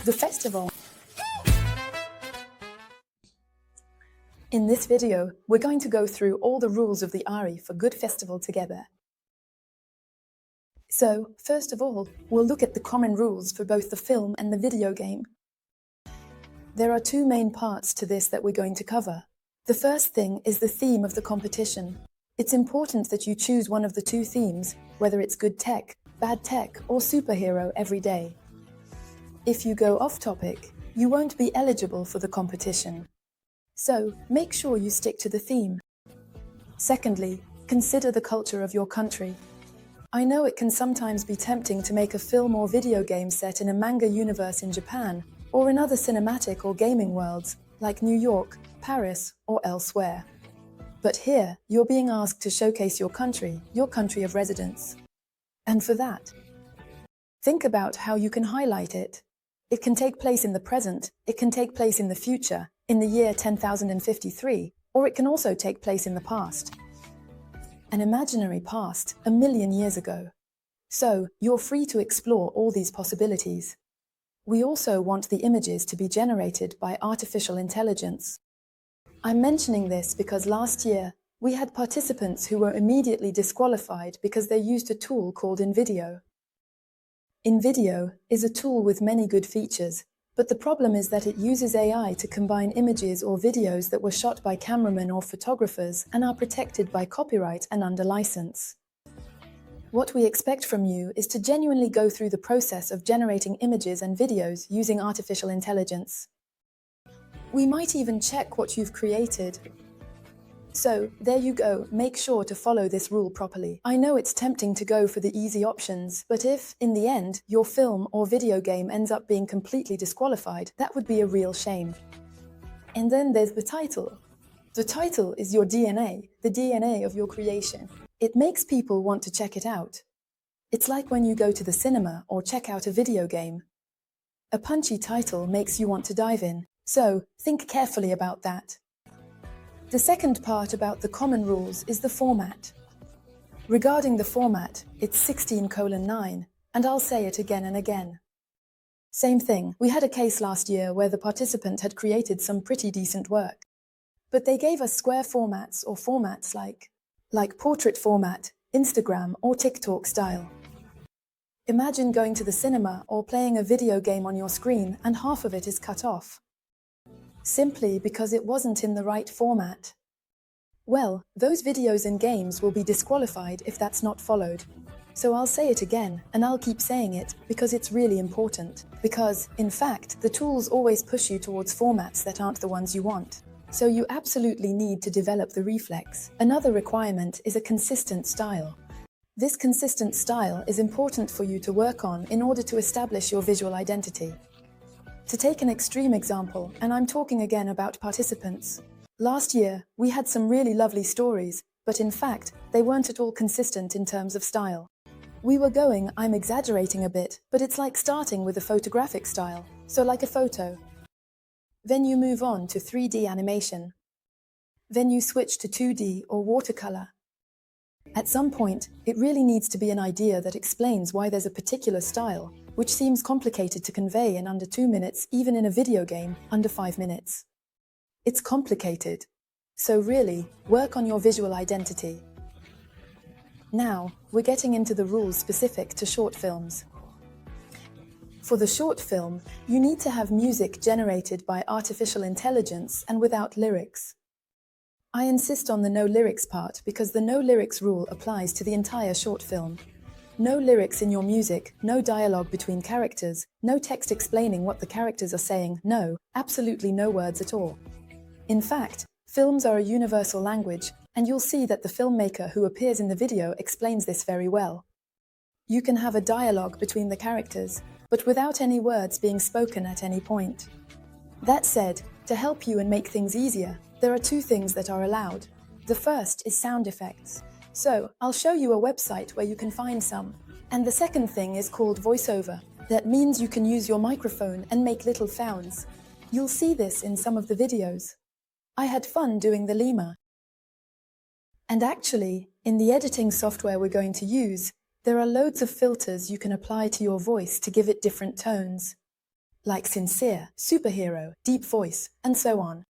the festival. In this video, we're going to go through all the rules of the ARI for good festival together. So, first of all, we'll look at the common rules for both the film and the video game. There are two main parts to this that we're going to cover. The first thing is the theme of the competition. It's important that you choose one of the two themes, whether it's good tech, bad tech, or superhero every day. If you go off topic, you won't be eligible for the competition. So, make sure you stick to the theme. Secondly, consider the culture of your country. I know it can sometimes be tempting to make a film or video game set in a manga universe in Japan, or in other cinematic or gaming worlds, like New York, Paris, or elsewhere. But here, you're being asked to showcase your country of residence. And for that, think about how you can highlight it. It can take place in the present, it can take place in the future, in the year 10,053, or it can also take place in the past. An imaginary past, 1,000,000 years ago. So, you're free to explore all these possibilities. We also want the images to be generated by artificial intelligence. I'm mentioning this because last year, we had participants who were immediately disqualified because they used a tool called InVideo. InVideo is a tool with many good features, but the problem is that it uses AI to combine images or videos that were shot by cameramen or photographers and are protected by copyright and under license. What we expect from you is to genuinely go through the process of generating images and videos using artificial intelligence. We might even check what you've created. So, there you go, make sure to follow this rule properly. I know it's tempting to go for the easy options, but if, in the end, your film or video game ends up being completely disqualified, that would be a real shame. And then there's the title. The title is your DNA, the DNA of your creation. It makes people want to check it out. It's like when you go to the cinema or check out a video game. A punchy title makes you want to dive in, so think carefully about that. The second part about the common rules is the format. Regarding the format, it's 16:9, and I'll say it again and again. Same thing, we had a case last year where the participant had created some pretty decent work. But they gave us square formats or formats like portrait format, Instagram, or TikTok style. Imagine going to the cinema or playing a video game on your screen and half of it is cut off. Simply because it wasn't in the right format. Well, those videos and games will be disqualified if that's not followed. So I'll say it again, and I'll keep saying it, because it's really important. Because, in fact, the tools always push you towards formats that aren't the ones you want. So you absolutely need to develop the reflex. Another requirement is a consistent style. This consistent style is important for you to work on in order to establish your visual identity. To take an extreme example, and I'm talking again about participants. Last year, we had some really lovely stories, but in fact, they weren't at all consistent in terms of style. We were going, I'm exaggerating a bit, but it's like starting with a photographic style, so like a photo. Then you move on to 3D animation. Then you switch to 2D or watercolor. At some point, it really needs to be an idea that explains why there's a particular style, which seems complicated to convey in under 2 minutes, even in a video game, under 5 minutes. It's complicated. So really, work on your visual identity. Now, we're getting into the rules specific to short films. For the short film, you need to have music generated by artificial intelligence and without lyrics. I insist on the no lyrics part because the no lyrics rule applies to the entire short film. No lyrics in your music, no dialogue between characters, no text explaining what the characters are saying, no, absolutely no words at all. In fact, films are a universal language, and you'll see that the filmmaker who appears in the video explains this very well. You can have a dialogue between the characters, but without any words being spoken at any point. That said, to help you and make things easier, there are two things that are allowed. The first is sound effects. So, I'll show you a website where you can find some. And the second thing is called voiceover. That means you can use your microphone and make little sounds. You'll see this in some of the videos. I had fun doing the lemur. And actually, in the editing software we're going to use, there are loads of filters you can apply to your voice to give it different tones. like sincere, superhero, deep voice, and so on.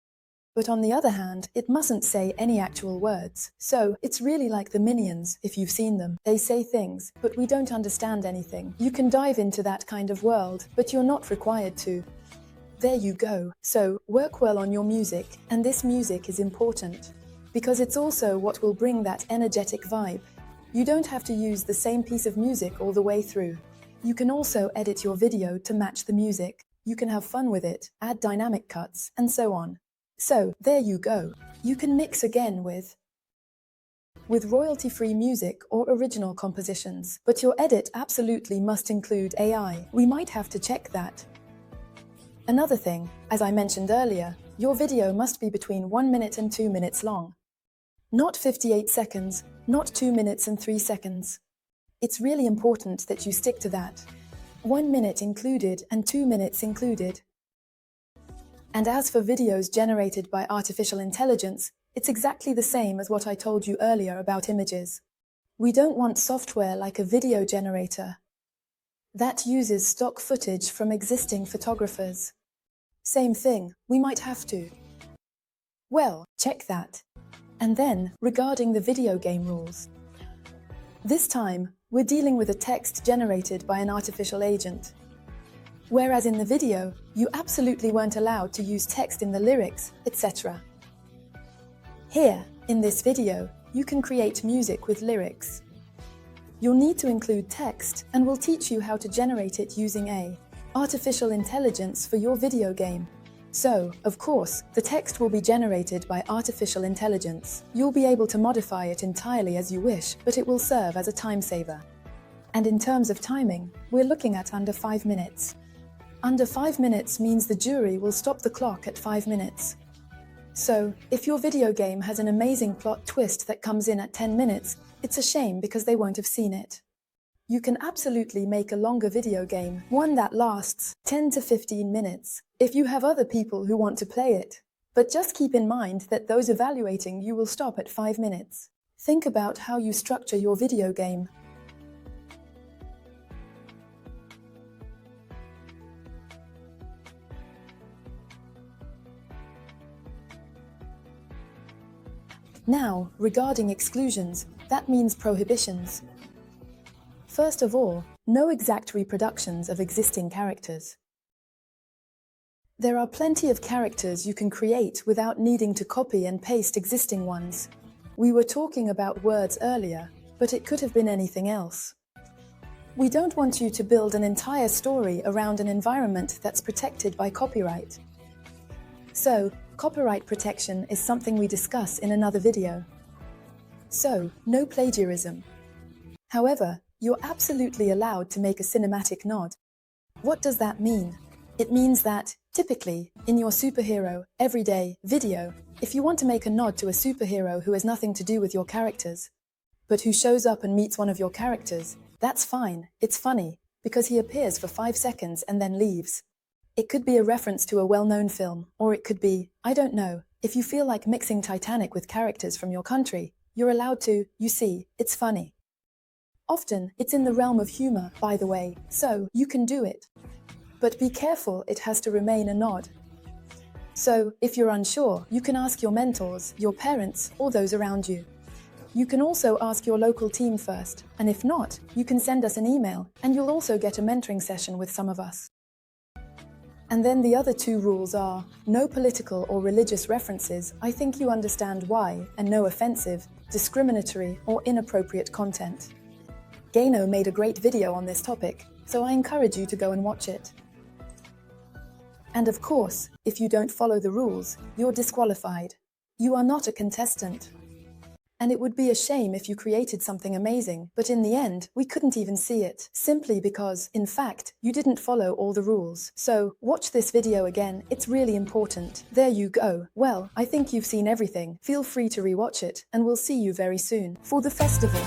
But on the other hand, it mustn't say any actual words. So, it's really like the Minions, if you've seen them. They say things, but we don't understand anything. You can dive into that kind of world, but you're not required to. There you go. So, work well on your music, and this music is important, because it's also what will bring that energetic vibe. You don't have to use the same piece of music all the way through. You can also edit your video to match the music. You can have fun with it, add dynamic cuts, and so on. So, there you go. You can mix again with royalty-free music or original compositions, but your edit absolutely must include AI. We might have to check that. Another thing, as I mentioned earlier, your video must be between 1 minute and 2 minutes long. Not 58 seconds, not 2 minutes and 3 seconds. It's really important that you stick to that. 1 minute included and 2 minutes included. And as for videos generated by artificial intelligence, it's exactly the same as what I told you earlier about images. We don't want software like a video generator that uses stock footage from existing photographers. Same thing, we might have to. Well, check that. And then, regarding the video game rules. This time, we're dealing with a text generated by an artificial agent. Whereas in the video, you absolutely weren't allowed to use text in the lyrics, etc. Here, in this video, you can create music with lyrics. You'll need to include text, and we'll teach you how to generate it using artificial intelligence for your video game. So, of course, the text will be generated by artificial intelligence. You'll be able to modify it entirely as you wish, but it will serve as a time saver. And in terms of timing, we're looking at under 5 minutes. Under 5 minutes means the jury will stop the clock at 5 minutes. So, if your video game has an amazing plot twist that comes in at 10 minutes, it's a shame because they won't have seen it. You can absolutely make a longer video game, one that lasts 10 to 15 minutes, if you have other people who want to play it. But just keep in mind that those evaluating you will stop at 5 minutes. Think about how you structure your video game. Now, regarding exclusions, that means prohibitions. First of all, no exact reproductions of existing characters. There are plenty of characters you can create without needing to copy and paste existing ones. We were talking about words earlier, but it could have been anything else. We don't want you to build an entire story around an environment that's protected by copyright. So, copyright protection is something we discuss in another video. So, no plagiarism. However, you're absolutely allowed to make a cinematic nod. What does that mean? It means that, typically, in your superhero, everyday video, if you want to make a nod to a superhero who has nothing to do with your characters, but who shows up and meets one of your characters, that's fine, it's funny, because he appears for 5 seconds and then leaves. It could be a reference to a well-known film, or it could be, I don't know, if you feel like mixing Titanic with characters from your country, you're allowed to, you see, it's funny. Often, it's in the realm of humor, by the way, so you can do it. But be careful, it has to remain a nod. So, if you're unsure, you can ask your mentors, your parents, or those around you. You can also ask your local team first, and if not, you can send us an email, and you'll also get a mentoring session with some of us. And then the other 2 rules are, no political or religious references, I think you understand why, and no offensive, discriminatory, or inappropriate content. Gano made a great video on this topic, so I encourage you to go and watch it. And of course, if you don't follow the rules, you're disqualified. You are not a contestant. And it would be a shame if you created something amazing, but in the end, we couldn't even see it, simply because, in fact, you didn't follow all the rules. So, watch this video again, it's really important. There you go. Well, I think you've seen everything. Feel free to rewatch it, and we'll see you very soon for the festival.